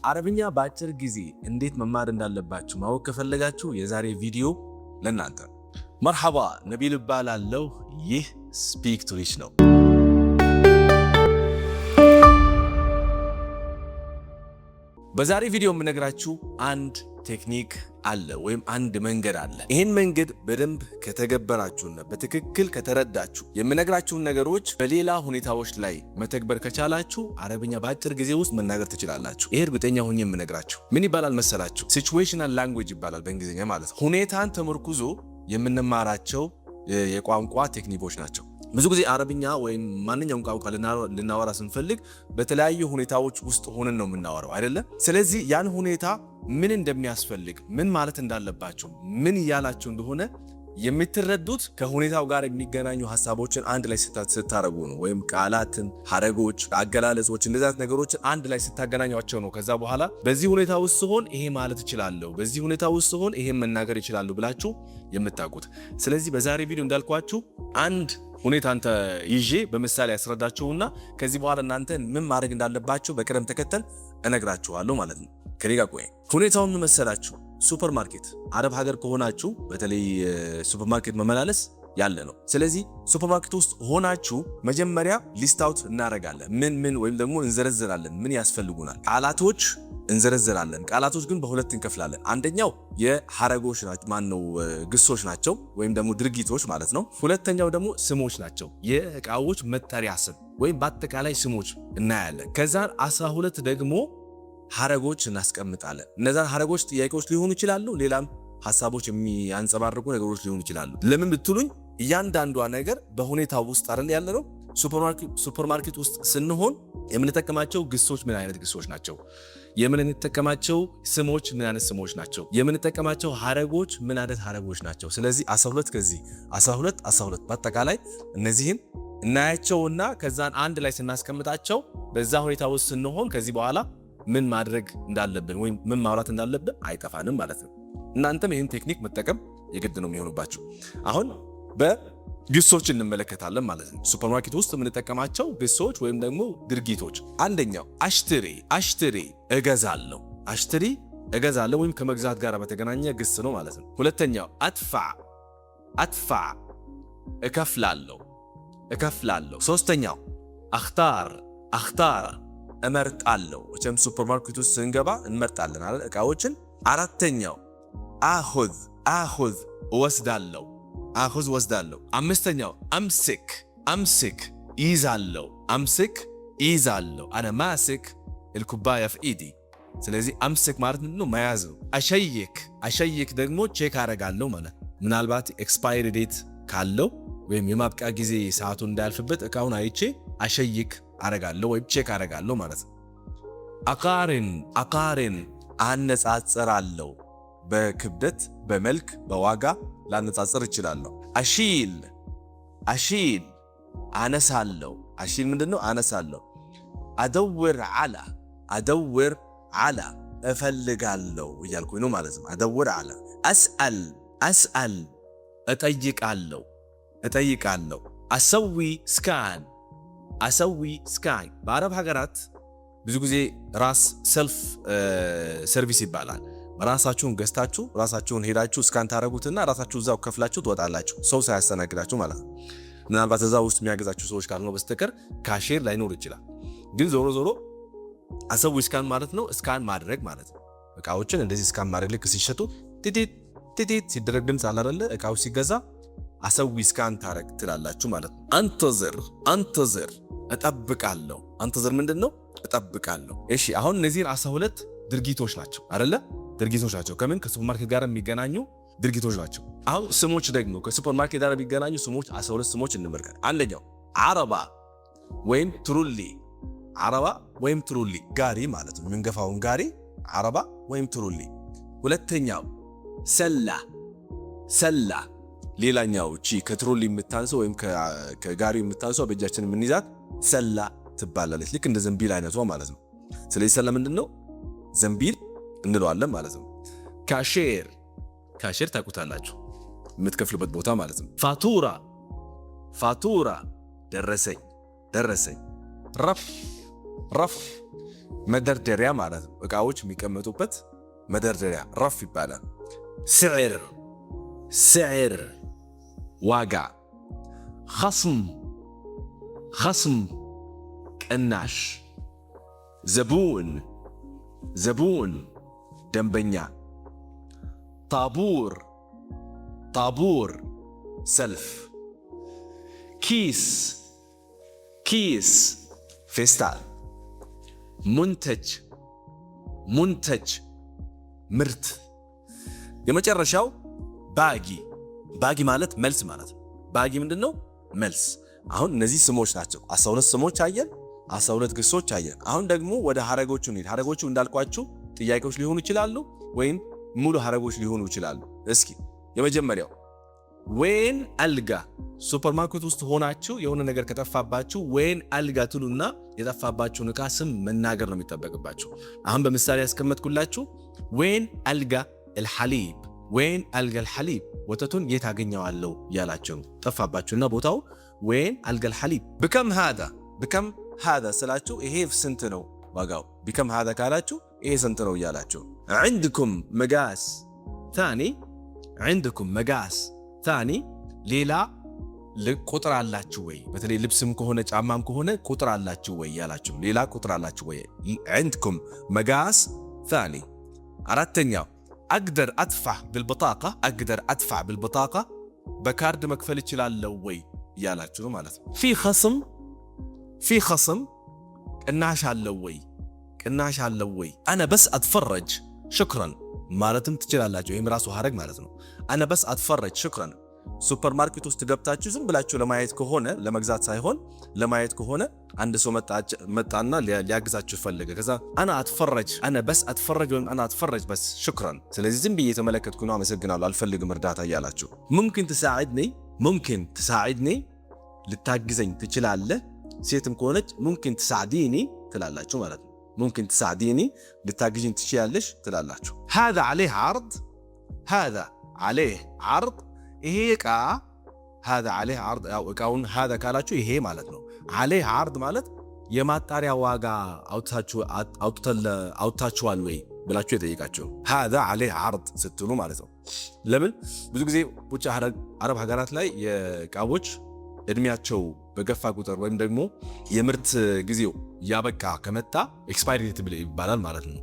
አረብኛ በአጭር ጊዜ እንዴት መማር እንዳለባችሁ ማወቅ ከፈለጋችሁ የዛሬ ቪዲዮ ለእናንተ። መርሐባ ነቢል እባላለሁ። ይህ ስፒክ ቱ ሪች ነው። በዛሬ ቪዲዮ የምነግራችሁ አንድ ቴክኒክ አለ ወይም አንድ መንገድ አለ። ይህን መንገድ በደንብ ከተገበራችሁና በትክክል ከተረዳችሁ የምነግራችሁን ነገሮች በሌላ ሁኔታዎች ላይ መተግበር ከቻላችሁ አረብኛ በአጭር ጊዜ ውስጥ መናገር ትችላላችሁ። ይሄ እርግጠኛ ሆኜ የምነግራችሁ ምን ይባላል መሰላችሁ? ሲቹዌሽናል ላንጉዌጅ ይባላል በእንግሊዝኛ ማለት ነው። ሁኔታን ተመርኩዞ የምንማራቸው የቋንቋ ቴክኒኮች ናቸው። ብዙ ጊዜ አረብኛ ወይም ማንኛውም ቋንቋ ልናወራ ስንፈልግ በተለያዩ ሁኔታዎች ውስጥ ሆነን ነው የምናወራው አይደለም። ስለዚህ ያን ሁኔታ ምን እንደሚያስፈልግ ምን ማለት እንዳለባችሁ ምን እያላችሁ እንደሆነ የምትረዱት ከሁኔታው ጋር የሚገናኙ ሐሳቦችን አንድ ላይ ስታረጉ ነው። ወይም ቃላትን፣ ሐረጎች፣ አገላለጾች እንደዚህ አይነት ነገሮችን አንድ ላይ ስታገናኟቸው ነው። ከዛ በኋላ በዚህ ሁኔታ ውስጥ ስሆን ይሄ ማለት እችላለሁ፣ በዚህ ሁኔታ ውስጥ ስሆን ይሄን መናገር እችላለሁ ብላችሁ የምታውቁት። ስለዚህ በዛሬ ቪዲዮ እንዳልኳችሁ አንድ ሁኔታ አንተ ይዤ በምሳሌ ያስረዳችሁና ከዚህ በኋላ እናንተ ምን ማድረግ እንዳለባችሁ በቅደም ተከተል እነግራችኋለሁ ማለት ነው። ከኔጋ ቆይ። ሁኔታው ምን መሰላችሁ? ሱፐርማርኬት አረብ ሀገር ከሆናችሁ በተለይ ሱፐርማርኬት መመላለስ ያለ ነው። ስለዚህ ሱፐርማርኬት ውስጥ ሆናችሁ መጀመሪያ ሊስት አውት እናደርጋለን። ምን ወይም ደግሞ እንዘረዝራለን። ምን ያስፈልጉናል? ቃላቶች እንዘረዝራለን። ቃላቶች ግን በሁለት እንከፍላለን። አንደኛው የሐረጎች ናቸው፣ ማነው ግሶች ናቸው ወይም ደግሞ ድርጊቶች ማለት ነው። ሁለተኛው ደግሞ ስሞች ናቸው፣ የእቃዎች መጠሪያ ስም ወይም በአጠቃላይ ስሞች እናያለን። ከዛን 12 ደግሞ ሐረጎች እናስቀምጣለን። እነዛን ሐረጎች ጥያቄዎች ሊሆኑ ይችላሉ፣ ሌላም ሐሳቦች የሚያንጸባርቁ ነገሮች ሊሆኑ ይችላሉ። ለምን ብትሉኝ እያንዳንዷ ነገር በሁኔታው ውስጥ አይደል ያለ ነው። ሱፐርማርኬት ውስጥ ስንሆን የምንጠቀማቸው ግሶች ምን አይነት ግሶች ናቸው? የምንጠቀማቸው ስሞች ምን አይነት ስሞች ናቸው? የምንጠቀማቸው ሐረጎች ምን አይነት ሐረጎች ናቸው? ስለዚህ 12 ከዚህ 12 በአጠቃላይ እነዚህን እናያቸውና ከዛን አንድ ላይ ስናስቀምጣቸው በዛ ሁኔታ ውስጥ ስንሆን ከዚህ በኋላ ምን ማድረግ እንዳለብን ወይም ምን ማውራት እንዳለብን አይጠፋንም ማለት ነው። እናንተም ይህን ቴክኒክ መጠቀም የግድ ነው የሚሆኑባችሁ። አሁን በግሶች እንመለከታለን ማለት ነው። ሱፐርማርኬት ውስጥ የምንጠቀማቸው ግሶች ወይም ደግሞ ድርጊቶች፣ አንደኛው አሽትሪ እገዛለሁ። አሽትሪ እገዛለሁ ወይም ከመግዛት ጋር በተገናኘ ግስ ነው ማለት ነው። ሁለተኛው አትፋ እከፍላለሁ። ሶስተኛው አኽታር እመርጣለሁ። ወይም ሱፐርማርኬት ውስጥ ስንገባ እንመርጣለን አይደል እቃዎችን። አራተኛው አኹዝ እወስዳለሁ። አምስተኛው አምስክ ይዛለሁ። አነ ማስክ الكوبايه في ايدي። ስለዚህ አምስክ ማለት ነው መያዝ ነው። አሸይክ ደግሞ ቼክ አረጋለሁ ማለት ምናልባት ኤክስፓየሪ ዴት ካለው ወይም የማብቂያ ጊዜ ሰዓቱ እንዳያልፍበት እቃውን አይቼ አሸይክ አረጋለሁ ወይም ቼክ አረጋለሁ ማለት ነው። አቃሪን አነጻጽራለሁ። በክብደት በመልክ በዋጋ ላነጻጽር እችላለሁ። አሺል አነሳለሁ። አሺል ምንድነው? አነሳለሁ። አደውር አላ እፈልጋለሁ እያልኩኝ ነው ማለት ነው። አደውር አላ። አስአል እጠይቃለሁ። አሰዊ ስካን በአረብ ሀገራት ብዙ ጊዜ ራስ ሰልፍ ሰርቪስ ይባላል። ራሳችሁን ገዝታችሁ ራሳችሁን ሄዳችሁ ስካን ታረጉትና ራሳችሁ እዛው ከፍላችሁ ትወጣላችሁ፣ ሰው ሳያስተናግዳችሁ ማለት ነው። ምናልባት እዛው ውስጥ የሚያገዛችሁ ሰዎች ካልሆነ በስተቀር ካሼር ላይኖር ይችላል። ግን ዞሮ አሰዊ ስካን ማለት ነው፣ ስካን ማድረግ ማለት ነው። እቃዎችን እንደዚህ ስካን ማድረግ ልክ ሲሸጡ ቲቲት ሲደረግ ድምፅ አለ አይደለ? እቃው ሲገዛ አሰዊ ስካን ታረግ ትላላችሁ ማለት ነው። አንተዝር እጠብቃለሁ። አንተዝር ምንድነው? እጠብቃለሁ። እሺ አሁን እነዚህ 12 ድርጊቶች ናቸው አይደለ? ድርጊቶች ናቸው። ከምን ከሱፐርማርኬት ጋር የሚገናኙ ድርጊቶች ናቸው። አሁን ስሞች ደግሞ ከሱፐርማርኬት ጋር የሚገናኙ ስሞች 12 ስሞች እንመልከት። አንደኛው አረባ ወይም ትሩሊ ጋሪ ማለት ነው። የምንገፋውን ጋሪ አረባ ወይም ትሩሊ። ሁለተኛው ሰላ ሌላኛው እቺ ከትሮሊ የምታንሰው ወይም ከጋሪው የምታንሰው በእጃችን የምንይዛት ሰላ ትባላለች። ልክ እንደ ዘንቢል አይነቷ ማለት ነው። ስለዚህ ሰላ ምንድነው? ዘንቢል እንለዋለን ማለት ነው። ካሼር ታውቁታላችሁ፣ የምትከፍሉበት ቦታ ማለት ነው። ፋቱራ ደረሰኝ። ረፍ መደርደሪያ ማለት ነው። እቃዎች የሚቀመጡበት መደርደሪያ ረፍ ይባላል። ስዕር ስዕር ዋጋ። ኸስም ቅናሽ። ዘቡን ደንበኛ። ጣቡር ሰልፍ። ኪስ ፌስታል። ሙንተጅ ምርት። የመጨረሻው ባጊ ማለት መልስ ማለት ነው። ባጊ ምንድነው? መልስ። አሁን እነዚህ ስሞች ናቸው። 12 ስሞች አየን፣ 12 ግሶች አየን። አሁን ደግሞ ወደ ሐረጎቹ እንሂድ። ሐረጎቹ እንዳልኳችሁ ጥያቄዎች ሊሆኑ ይችላሉ ወይም ሙሉ ሐረጎች ሊሆኑ ይችላሉ። እስኪ የመጀመሪያው ወይን አልጋ። ሱፐርማርኬት ውስጥ ሆናችሁ የሆነ ነገር ከጠፋባችሁ ወይን አልጋ ትሉና የጠፋባችሁን ዕቃ ስም መናገር ነው የሚጠበቅባችሁ። አሁን በምሳሌ ያስቀመጥኩላችሁ ወይን አልጋ አልሐሊብ፣ ወይን አልጋ አልሐሊብ፣ ወተቱን የት አገኘዋለሁ ያላችሁ ጠፋባችሁና ቦታው ወይን አልጋ አልሐሊብ። ብከም ሃዛ ስላችሁ ይሄ ስንት ነው ዋጋው? ብከም ሃዛ ካላችሁ ይሄ ስንት ነው እያላችሁ። عندكم መጋስ ታኒ ሌላ ቁጥር አላችሁ ወይ? በተለይ ልብስም ከሆነ ጫማም ከሆነ ቁጥር አላችሁ ወይ ያላችሁ፣ ሌላ ቁጥር አላችሁ ወይ? عندكم መጋስ ታኒ። አራተኛው أقدر أدفع بالبطاقة በካርድ መክፈል እችላለሁ ወይ ያላችሁ ነው ማለት ነው። في خصم ቅናሽ አለው ወይ? أنا بس أتفرج شكرا ማለትም ትችላላችሁ። ይሄም ራሱ ሐረግ ማለት ነው። أنا بس أتفرج شكرا። ሱፐርማርኬት ውስጥ ገብታችሁ ዝም ብላችሁ ለማየት ከሆነ ለመግዛት ሳይሆን ለማየት ከሆነ አንድ ሰው መጣና ሊያግዛችሁ ፈለገ። ከዛ أنا بس أتفرج ወይም أنا أتفرج بس شكرا። ስለዚህ ዝም ብዬ የተመለከትኩ ነው አመሰግናለሁ አልፈልግም እርዳታ እያላችሁ። ممكن تساعدني ልታግዘኝ ትችላለህ። ሴትም ከሆነች ممكن تساعديني ትላላችሁ ማለት ነው። ممكن تساعديني ልታግዥኝ ትችያለሽ ትላላችሁ። هذا عليه عرض ይሄ ዕቃ هذا عليه عرض ያው ዕቃውን هذا ካላችሁ ይሄ ማለት ነው። عليه عرض ማለት የማጣሪያ ዋጋ አውጥታችኋል ወይ ብላችሁ የጠየቃችሁ هذا عليه عرض ስትሉ ማለት ነው። ለምን ብዙ ጊዜ ውጭ አረብ ሀገራት ላይ የዕቃዎች እድሜያቸው በገፋ ቁጥር ወይም ደግሞ የምርት ጊዜው ያበቃ ከመጣ ኤክስፓየሪ ዴት ይባላል ማለት ነው።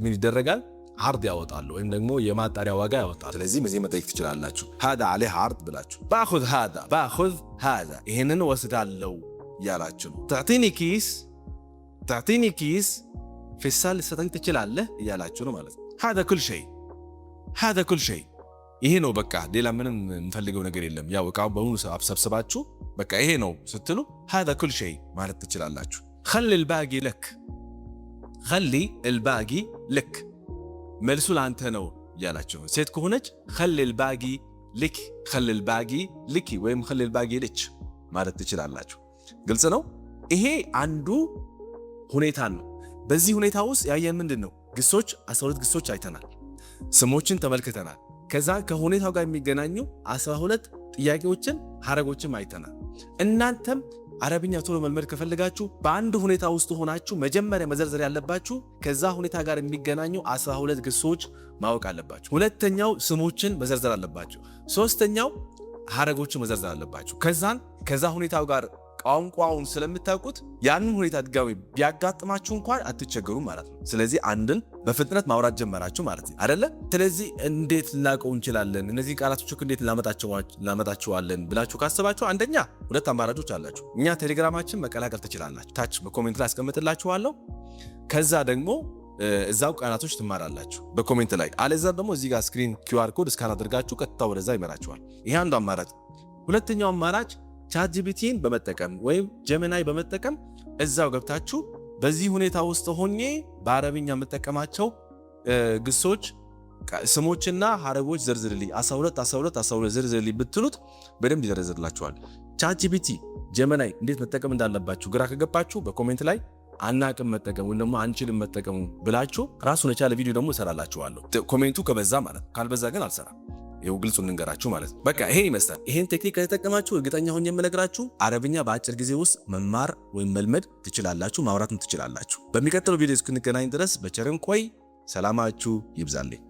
ምን ይደረጋል? عرض ያወጣሉ ወይም ደግሞ የማጣሪያ ዋጋ ያወጣሉ። ስለዚህ በዚህ መጠየቅ ትችላላችሁ። هذا عليه عرض ብላችሁ باخذ هذا ይሄንን ወስዳለው ያላችሁ። تعطيني كيس ፌስታል ልትሰጠኝ ትችላለህ እያላችሁ ነው ማለት ነው። هذا كل شيء ይሄ ነው በቃ ሌላ ምንም እንፈልገው ነገር የለም። ያው ዕቃው በሙሉ ሰብስባችሁ በቃ ይሄ ነው ስትሉ هذا كل شيء ማለት ትችላላችሁ። خلي الباقي لك መልሱ ላንተ ነው ያላችሁ። ሴት ከሆነች خلي الباقي لك ወይም خلي الباقي لك ማለት ትችላላችሁ። ግልጽ ነው። ይሄ አንዱ ሁኔታ ነው። በዚህ ሁኔታ ውስጥ ያየን ምንድነው? ግሶች 12 ግሶች አይተናል። ስሞችን ተመልክተናል። ከዛ ከሁኔታው ጋር የሚገናኙ 12 ጥያቄዎችን ሐረጎችን አይተናል። እናንተም አረብኛ ቶሎ መልመድ ከፈለጋችሁ በአንድ ሁኔታ ውስጥ ሆናችሁ መጀመሪያ መዘርዘር ያለባችሁ ከዛ ሁኔታ ጋር የሚገናኙ 12 ግሶች ማወቅ አለባችሁ። ሁለተኛው ስሞችን መዘርዘር አለባችሁ። ሶስተኛው ሐረጎችን መዘርዘር አለባችሁ። ከዛ ሁኔታው ጋር ቋንቋውን ስለምታውቁት ያንን ሁኔታ ድጋሚ ቢያጋጥማችሁ እንኳን አትቸገሩም ማለት ነው። ስለዚህ አንድን በፍጥነት ማውራት ጀመራችሁ ማለት ነው አይደለ? ስለዚህ እንዴት ልናውቀው እንችላለን? እነዚህ ቃላቶች እንዴት ላመጣቸዋለን ብላችሁ ካሰባችሁ አንደኛ ሁለት አማራጮች አላችሁ። እኛ ቴሌግራማችን መቀላቀል ትችላላችሁ። ታች በኮሜንት ላይ አስቀምጥላችኋለሁ። ከዛ ደግሞ እዛው ቃላቶች ትማራላችሁ በኮሜንት ላይ። አለዛ ደግሞ እዚህ ጋር ስክሪን QR ኮድ ስካን አድርጋችሁ ቀጥታ ወደዛ ይመራችኋል። ይሄ አንዱ አማራጭ። ሁለተኛው አማራጭ ቻትጂፒቲን በመጠቀም ወይም ጀሚናይ በመጠቀም እዛው ገብታችሁ በዚህ ሁኔታ ውስጥ ሆኜ በአረብኛ የምጠቀማቸው ግሶች ስሞችና ሐረጎች ዘርዝርልኝ 12 ዘርዝርልኝ ብትሉት በደንብ ይዘረዝርላችኋል። ቻትጂፒቲ ጀሚናይ እንዴት መጠቀም እንዳለባችሁ ግራ ከገባችሁ በኮሜንት ላይ አናቅም መጠቀም ወይ ደግሞ አንችልም መጠቀም ብላችሁ ራሱን የቻለ ቪዲዮ ደግሞ እሰራላችኋለሁ። ኮሜንቱ ከበዛ ማለት ካልበዛ ግን አልሰራም። ይሄው ግልጹ እንንገራችሁ ማለት ነው። በቃ ይሄን ይመስላል። ይሄን ቴክኒክ ከተጠቀማችሁ እርግጠኛ ሆኜ የምነግራችሁ አረብኛ በአጭር ጊዜ ውስጥ መማር ወይም መልመድ ትችላላችሁ፣ ማውራትም ትችላላችሁ። በሚቀጥለው ቪዲዮ እስክንገናኝ ድረስ በቸርን ቆይ። ሰላማችሁ ይብዛልኝ።